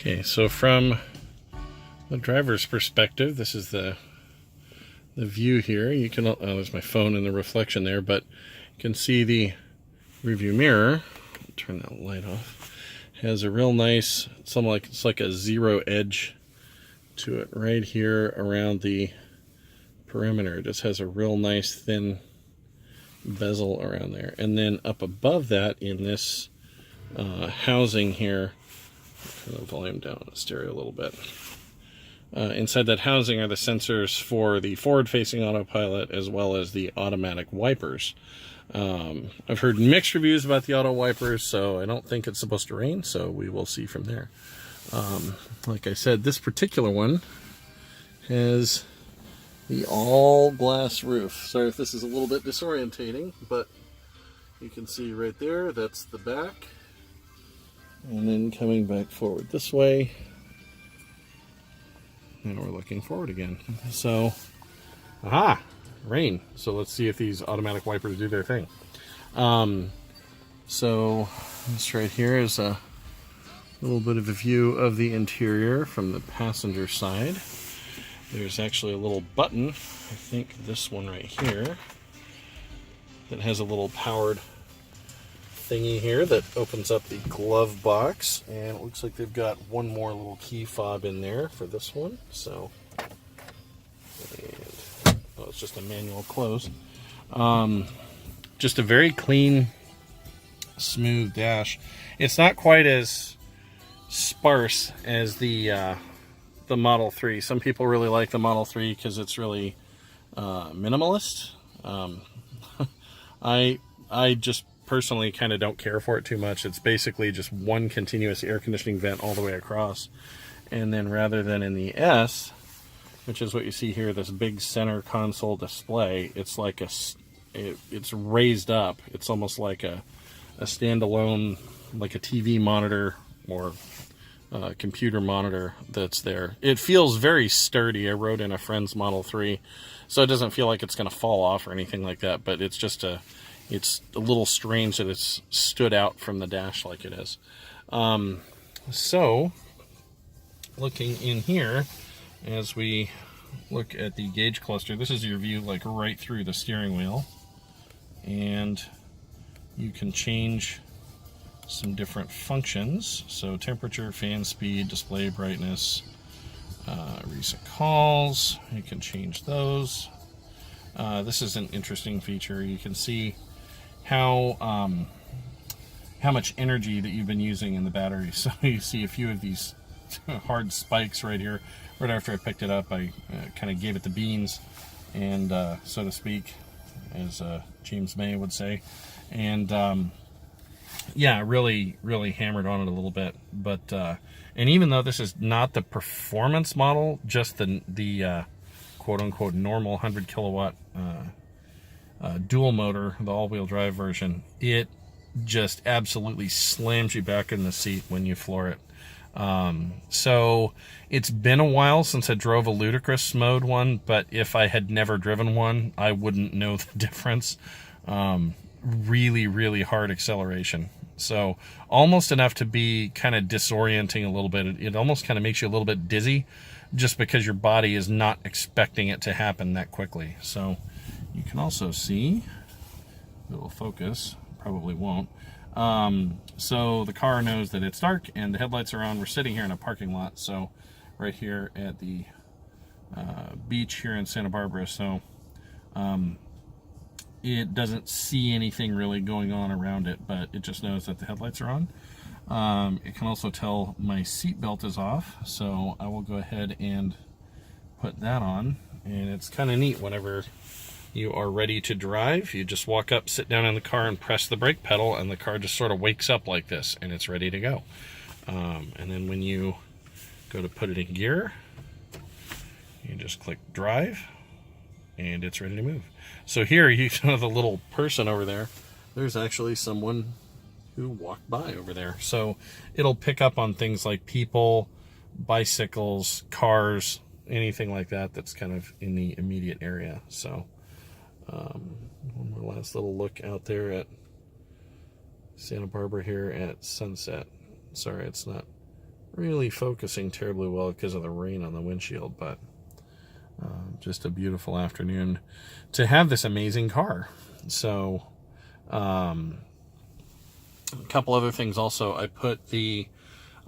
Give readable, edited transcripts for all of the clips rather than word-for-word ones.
Okay, so from the driver's perspective, this is the view here. You can, there's my phone in the reflection there, but you can see the rearview mirror. I'll turn that light off. Has a real nice, it's like a zero edge to it right here around the perimeter. It just has a real nice thin bezel around there. And then up above that in this housing here, turn the volume down on the stereo a little bit. Inside that housing are the sensors for the forward-facing autopilot as well as the automatic wipers. I've heard mixed reviews about the auto wipers, so I don't think it's supposed to rain, so we will see from there. Like I said, this particular one has the all-glass roof. Sorry if this is a little bit disorientating, but you can see right there, that's the back. And then coming back forward this way, and we're looking forward again. So, aha, rain. So let's see if these automatic wipers do their thing. So this right here is a little bit of a view of the interior from the passenger side. There's actually a little button, I think this one right here, that has a little powered thingy here that opens up the glove box, and it looks like they've got one more little key fob in there for this one. So, and, oh, it's just a manual close. Just a very clean, smooth dash. It's not quite as sparse as the Model 3. Some people really like the Model 3 because it's really minimalist. I just personally kind of don't care for it too much. It's basically just one continuous air conditioning vent all the way across. And then rather than in the S, which is what you see here, this big center console display, it's like it's raised up. It's almost like a standalone, like a TV monitor or computer monitor that's there. It feels very sturdy. I rode in a friend's Model 3, so it doesn't feel like it's going to fall off or anything like that, but it's just it's a little strange that it's stood out from the dash like it is. So, looking in here, as we look at the gauge cluster, this is your view like right through the steering wheel. And you can change some different functions. So temperature, fan speed, display brightness, recent calls, you can change those. This is an interesting feature. You can see how much energy that you've been using in the battery. So you see a few of these hard spikes right here. Right after I picked it up, I kind of gave it the beans, and so to speak, as James May would say. And yeah, really hammered on it a little bit. But and even though this is not the performance model, just the quote-unquote normal 100 kilowatt dual motor, the all-wheel drive version, it just absolutely slams you back in the seat when you floor it. So it's been a while since I drove a ludicrous mode one, but if I had never driven one, I wouldn't know the difference. Really hard acceleration. So almost enough to be kind of disorienting a little bit. It almost kind of makes you a little bit dizzy just because your body is not expecting it to happen that quickly. So you can also see, it'll focus, probably won't. So the car knows that it's dark and the headlights are on. We're sitting here in a parking lot, so right here at the beach here in Santa Barbara. So it doesn't see anything really going on around it, but it just knows that the headlights are on. It can also tell my seat belt is off, so I will go ahead and put that on. And it's kind of neat. Whenever you are ready to drive, you just walk up, sit down in the car, and press the brake pedal, and the car just sort of wakes up like this, and it's ready to go. And then when you go to put it in gear, you just click drive, and it's ready to move. So here, you know, the little person over there, there's actually someone who walked by over there. So it'll pick up on things like people, bicycles, cars, anything like that that's kind of in the immediate area. So one more last little look out there at Santa Barbara here at sunset. Sorry, it's not really focusing terribly well because of the rain on the windshield, but just a beautiful afternoon to have this amazing car. So a couple other things also. I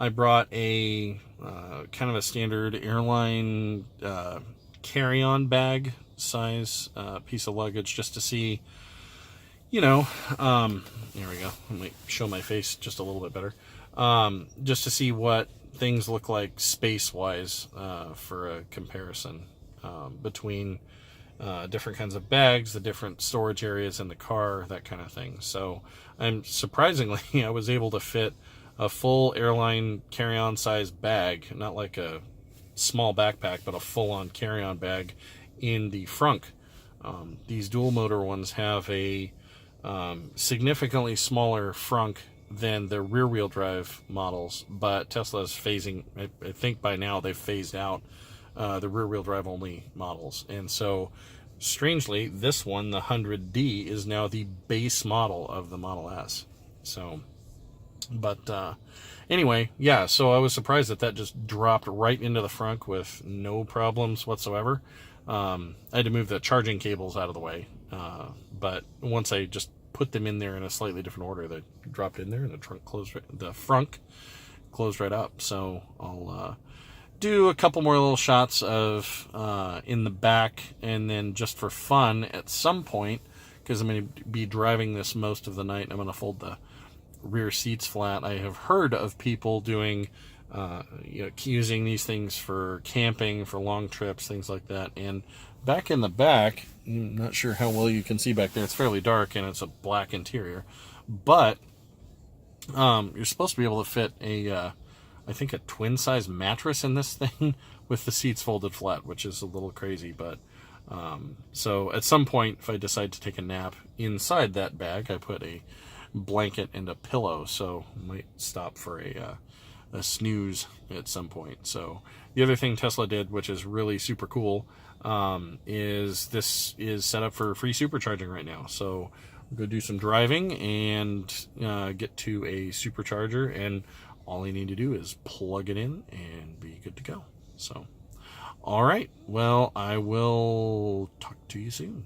brought a kind of a standard airline carry-on bag size piece of luggage, just to see, you know, there we go. Let me show my face just a little bit better. Just to see what things look like space-wise for a comparison between different kinds of bags, the different storage areas in the car, that kind of thing. So I'm surprisingly, I was able to fit a full airline carry-on size bag, not like a small backpack, but a full-on carry-on bag in the frunk. These dual motor ones have a significantly smaller frunk than the rear wheel drive models, but Tesla's phasing, I think by now they've phased out the rear wheel drive only models. And so strangely, this one, the 100D, is now the base model of the Model S. So, but anyway, yeah, so I was surprised that just dropped right into the frunk with no problems whatsoever. I had to move the charging cables out of the way, but once I just put them in there in a slightly different order, they dropped in there and the frunk closed right up. So I'll do a couple more little shots of in the back, and then just for fun at some point, because I'm going to be driving this most of the night, I'm going to fold the rear seats flat. I have heard of people doing using these things for camping, for long trips, things like that. And back in the back, I'm not sure how well you can see back there, it's fairly dark and it's a black interior, but you're supposed to be able to fit I think a twin size mattress in this thing with the seats folded flat, which is a little crazy. But so at some point, if I decide to take a nap inside that bag, I put a blanket and a pillow, so I might stop for a snooze at some point. So the other thing Tesla did, which is really super cool, is this is set up for free supercharging right now. So go do some driving and get to a supercharger, and all you need to do is plug it in and be good to go. So, all right, well, I will talk to you soon.